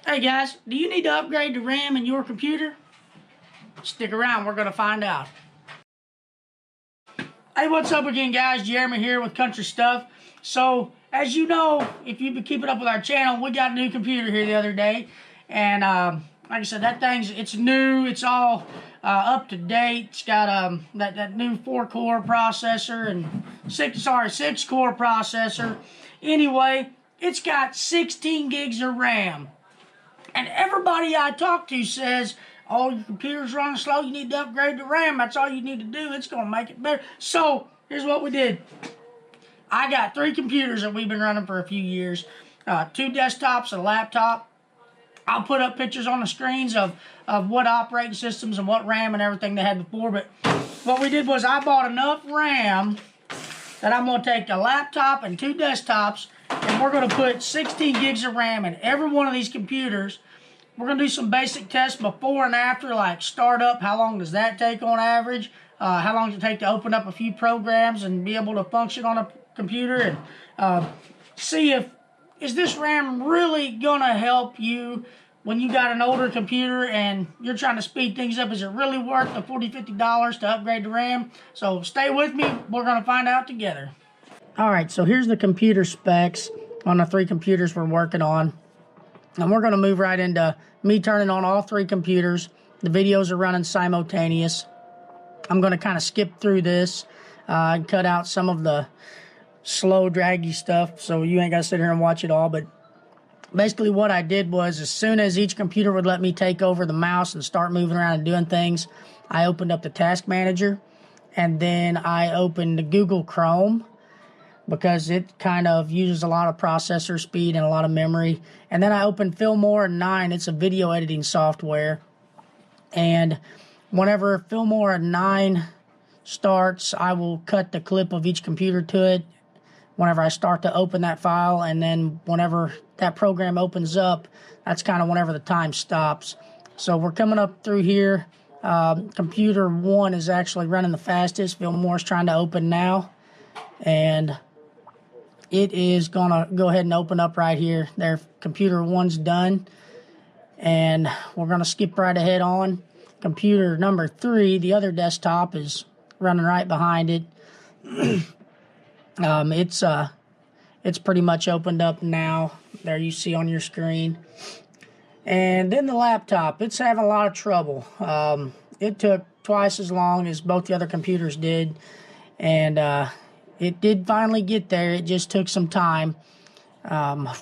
Hey guys, do you need to upgrade the RAM in your computer? Stick around, we're going to find out. Hey, what's up again guys? Jeremy here with Country Stuff. So, as you know, if you've been keeping up with our channel, we got a new computer here the other day. And like I said, it's new, it's all up to date. It's got that new 4-core processor and 6-core processor. Anyway, it's got 16 gigs of RAM. And everybody I talk to says, oh, your computer's running slow, you need to upgrade the RAM. That's all you need to do. It's going to make it better. So, here's what we did. I got 3 computers that we've been running for a few years. 2 desktops, a laptop. I'll put up pictures on the screens of what operating systems and what RAM and everything they had before. But what we did was I bought enough RAM that I'm going to take a laptop and 2 desktops, and we're going to put 16 gigs of RAM in every one of these computers. We're going to do some basic tests before and after, like startup. How long does that take on average? How long does it take to open up a few programs and be able to function on a computer? And see is this RAM really going to help you when you got an older computer and you're trying to speed things up. Is it really worth the $40, $50 to upgrade the RAM? So stay with me. We're going to find out together. Alright, so here's the computer specs on the 3 computers we're working on. And we're going to move right into me turning on all 3 computers. The videos are running simultaneous. I'm going to kind of skip through this and cut out some of the slow, draggy stuff, so you ain't got to sit here and watch it all. But basically what I did was, as soon as each computer would let me take over the mouse and start moving around and doing things, I opened up the task manager, and then I opened the Google Chrome, because it kind of uses a lot of processor speed and a lot of memory. And then I opened Filmora 9. It's a video editing software. And whenever Filmora 9 starts, I will cut the clip of each computer to it whenever I start to open that file. And then whenever that program opens up, that's kind of whenever the time stops. So we're coming up through here. Computer 1 is actually running the fastest. Filmora's trying to open now. And it is going to go ahead and open up right here. There, computer 1's done. And we're going to skip right ahead on. Computer number 3, the other desktop, is running right behind it. It's pretty much opened up now. There you see on your screen. And then the laptop, it's having a lot of trouble. It took twice as long as both the other computers did. And it did finally get there. It just took some time.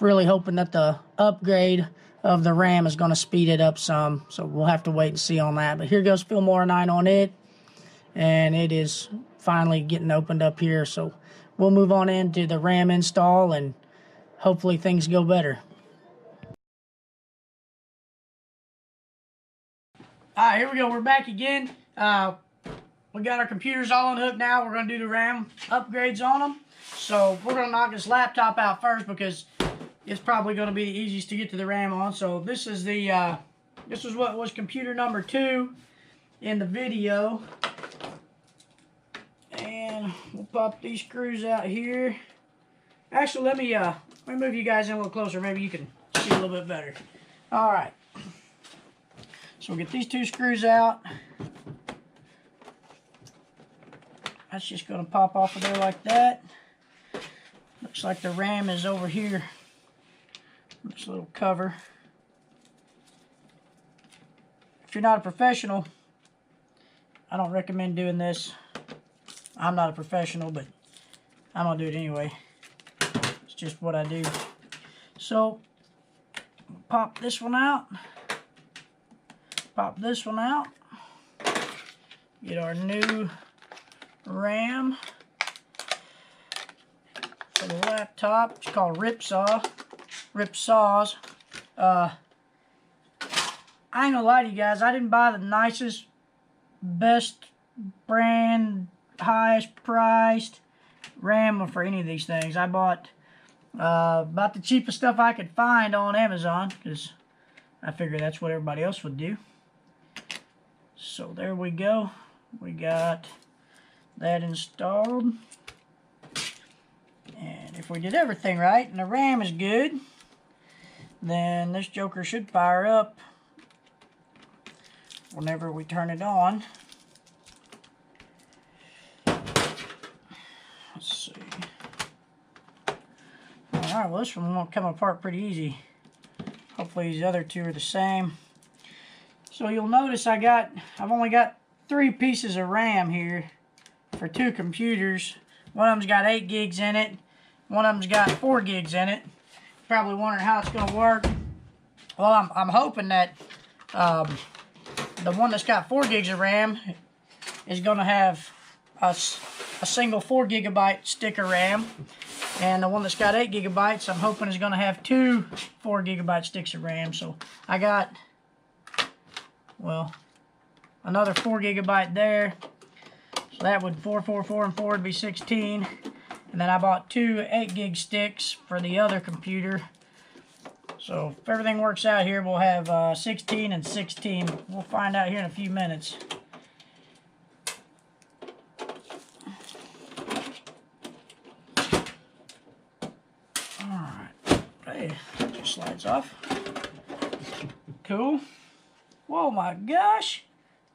Really hoping that the upgrade of the RAM is going to speed it up some. So we'll have to wait and see on that. But here goes Filmora 9 on it. And it is finally getting opened up here. So we'll move on into the RAM install and hopefully things go better. Alright, here we go. We're back again. We got our computers all unhooked now. We're going to do the RAM upgrades on them. So we're going to knock this laptop out first because it's probably going to be the easiest to get to the RAM on. So this is this is what was computer number 2 in the video. And we'll pop these screws out here. Actually, let me move you guys in a little closer. Maybe you can see a little bit better. All right. So we'll get these 2 screws out. That's just going to pop off of there like that. Looks like the RAM is over here. This little cover. If you're not a professional, I don't recommend doing this. I'm not a professional, but I'm going to do it anyway. It's just what I do. So, pop this one out. Pop this one out. Get our new RAM for the laptop. It's called Ripsaw. Ripsaws. I ain't gonna lie to you guys, I didn't buy the nicest, best brand, highest priced RAM for any of these things. I bought about the cheapest stuff I could find on Amazon, because I figured that's what everybody else would do. So there we go. We got that installed. And if we did everything right and the RAM is good, then this joker should fire up whenever we turn it on. Let's see. Alright, well this one won't come apart pretty easy. Hopefully these other two are the same. So you'll notice I've only got 3 pieces of RAM here for 2 computers. One of them's got 8 gigs in it. One of them's got 4 gigs in it. Probably wondering how it's going to work. Well, I'm hoping that the one that's got 4 gigs of RAM is going to have a single 4 gigabyte stick of RAM. And the one that's got 8 gigabytes, I'm hoping is going to have 2 4 gigabyte sticks of RAM. So I got, well, another 4 gigabyte there. So that would 4, 4, 4, and 4 would be 16. And then I bought 2 8 gig sticks for the other computer. So if everything works out here, we'll have 16 and 16. We'll find out here in a few minutes. Alright. Hey, that just slides off. Cool. Whoa, my gosh.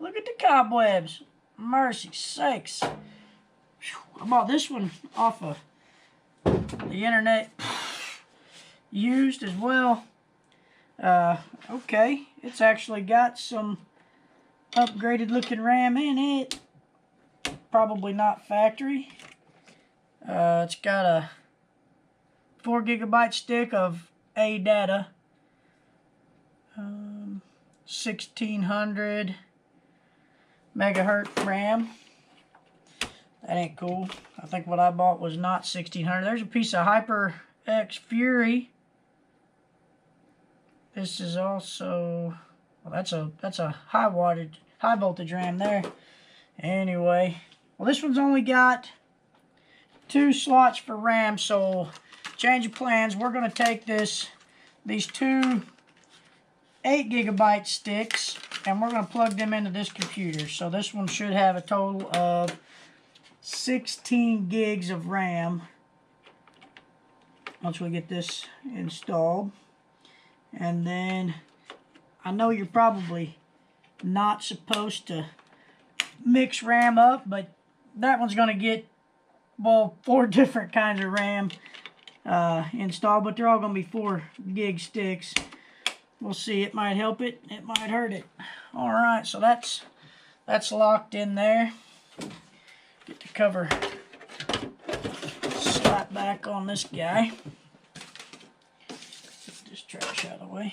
Look at the cobwebs. Mercy sakes. I bought this one off of the internet, used as well. Okay, it's actually got some upgraded looking RAM in it. Probably not factory. It's got a 4 gigabyte stick of ADATA. 1600 megahertz RAM. That ain't cool. I think what I bought was not 1600. There's a piece of HyperX Fury. This is also, well, that's a high voltage RAM there. Anyway, well, this one's only got 2 slots for RAM, so change of plans. We're going to take these 2 8 gigabyte sticks, and we're going to plug them into this computer. So this one should have a total of 16 gigs of RAM once we get this installed. And then I know you're probably not supposed to mix RAM up, but that one's going to get, well, 4 different kinds of RAM installed, but they're all going to be 4 gig sticks. We'll see. It might help it, it might hurt it. Alright, so that's locked in there. Get the cover slap back on this guy. Get this trash out of the way.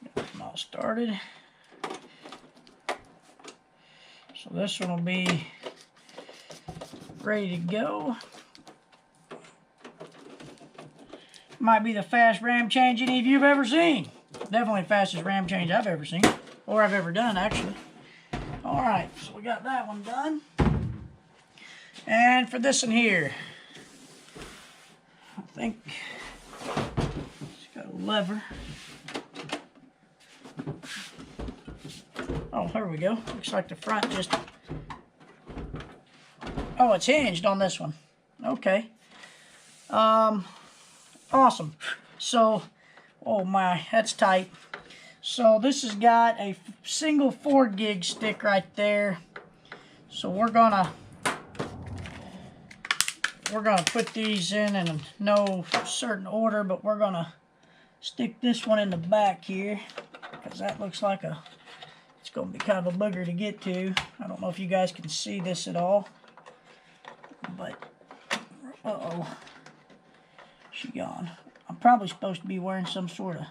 Get them all started. So this one will be ready to go. Might be the fast RAM change any of you have ever seen. Definitely the fastest RAM change I've ever seen. Or I've ever done, actually. Alright, so we got that one done. And for this one here, I think it's got a lever. Oh, there we go. Looks like the front just... Oh, it's hinged on this one. Okay. Awesome. So, oh my, that's tight. So this has got a single 4 gig stick right there. So we're gonna put these in no certain order, but we're gonna stick this one in the back here because that looks like it's gonna be kind of a booger to get to. I don't know if you guys can see this at all. But, uh-oh, she gone. I'm probably supposed to be wearing some sort of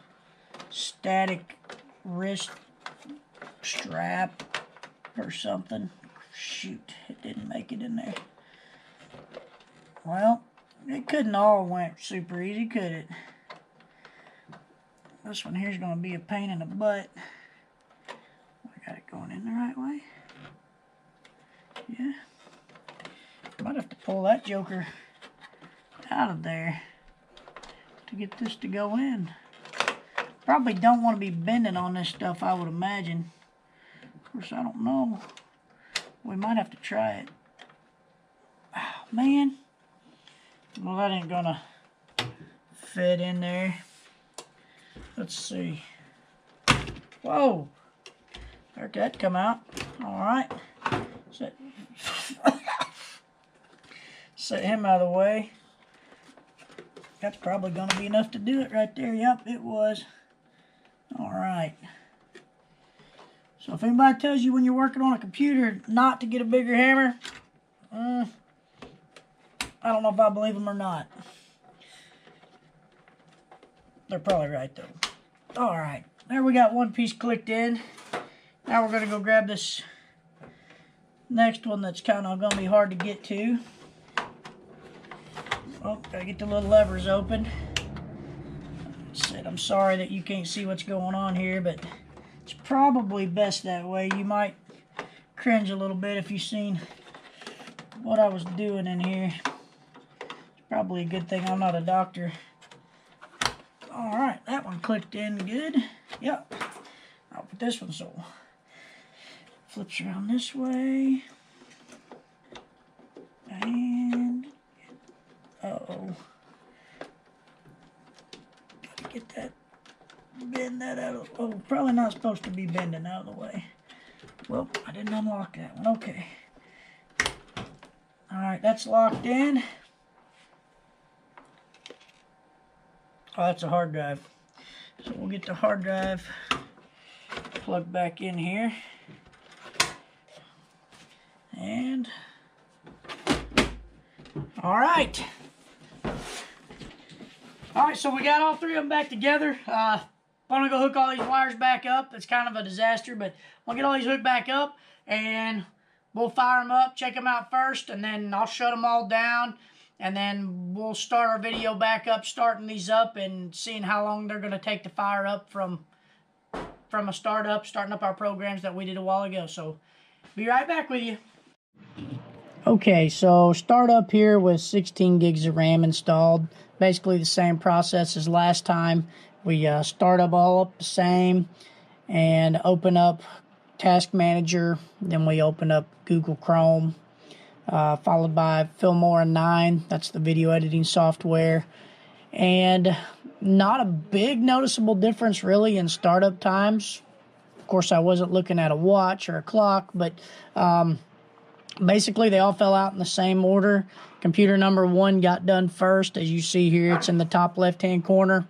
static wrist strap or something. Shoot, it didn't make it in there. Well, it couldn't all went super easy, could it? This one here's going to be a pain in the butt. I got it going in the right way. Yeah. Might have to pull that joker out of there to get this to go in. Probably don't want to be bending on this stuff, I would imagine. Of course, I don't know. We might have to try it. Oh, man. Well, that ain't gonna fit in there. Let's see. Whoa. There'd that come out. Alright. Set him out of the way. That's probably going to be enough to do it right there. Yep, it was. Alright. So if anybody tells you when you're working on a computer not to get a bigger hammer, I don't know if I believe them or not. They're probably right though. Alright. There we got one piece clicked in. Now we're going to go grab this next one that's kind of going to be hard to get to. Oh, gotta get the little levers open. I'm sorry that you can't see what's going on here, but it's probably best that way. You might cringe a little bit if you've seen what I was doing in here. It's probably a good thing I'm not a doctor. Alright, that one clicked in good. Yep. I'll put this one so flips around this way. And uh-oh. Gotta get that, bend that out of, oh, probably not supposed to be bending out of the way. Well, I didn't unlock that one. Okay. Alright, that's locked in. Oh, that's a hard drive. So we'll get the hard drive plugged back in here. And alright. Alright, so we got all three of them back together. I'm gonna go hook all these wires back up. It's kind of a disaster, but I'll get all these hooked back up and we'll fire them up, check them out first, and then I'll shut them all down. And then we'll start our video back up, starting these up and seeing how long they're going to take to fire up from a starting up our programs that we did a while ago. So, be right back with you. Okay, so start up here with 16 gigs of RAM installed. Basically the same process as last time. We start up all up the same and open up Task Manager. Then we open up Google Chrome. Followed by Filmora 9, that's the video editing software, and not a big noticeable difference really in startup times. Of course, I wasn't looking at a watch or a clock, but basically they all fell out in the same order. Computer number 1 got done first, as you see here, it's in the top left-hand corner,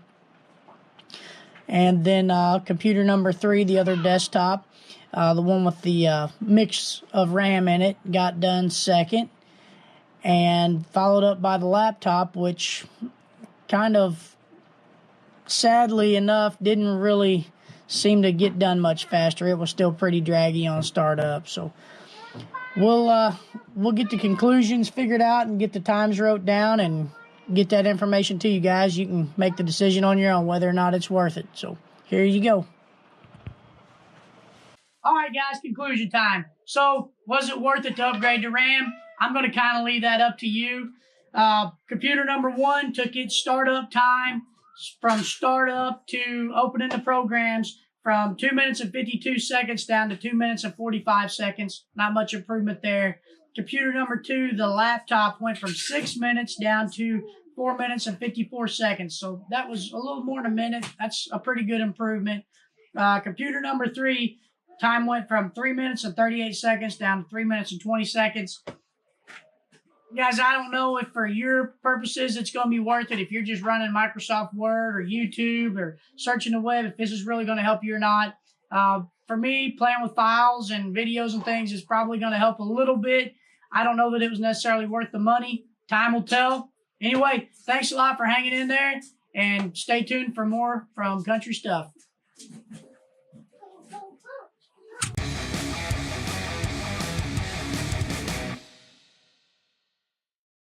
and then computer number 3, the other desktop, the one with the mix of RAM in it, got done second, and followed up by the laptop, which kind of, sadly enough, didn't really seem to get done much faster. It was still pretty draggy on startup. So we'll get the conclusions figured out and get the times wrote down and get that information to you guys. You can make the decision on your own whether or not it's worth it. So here you go. Alright guys, conclusion time. So, was it worth it to upgrade to RAM? I'm going to kind of leave that up to you. Computer number 1 took its startup time from startup to opening the programs from 2 minutes and 52 seconds down to 2 minutes and 45 seconds. Not much improvement there. Computer number 2, the laptop, went from 6 minutes down to 4 minutes and 54 seconds. So that was a little more than a minute. That's a pretty good improvement. Computer number 3, time went from 3 minutes and 38 seconds down to 3 minutes and 20 seconds. Guys, I don't know if for your purposes it's going to be worth it. If you're just running Microsoft Word or YouTube or searching the web, if this is really going to help you or not. For me, playing with files and videos and things is probably going to help a little bit. I don't know that it was necessarily worth the money. Time will tell. Anyway, thanks a lot for hanging in there, and stay tuned for more from Country Stuff.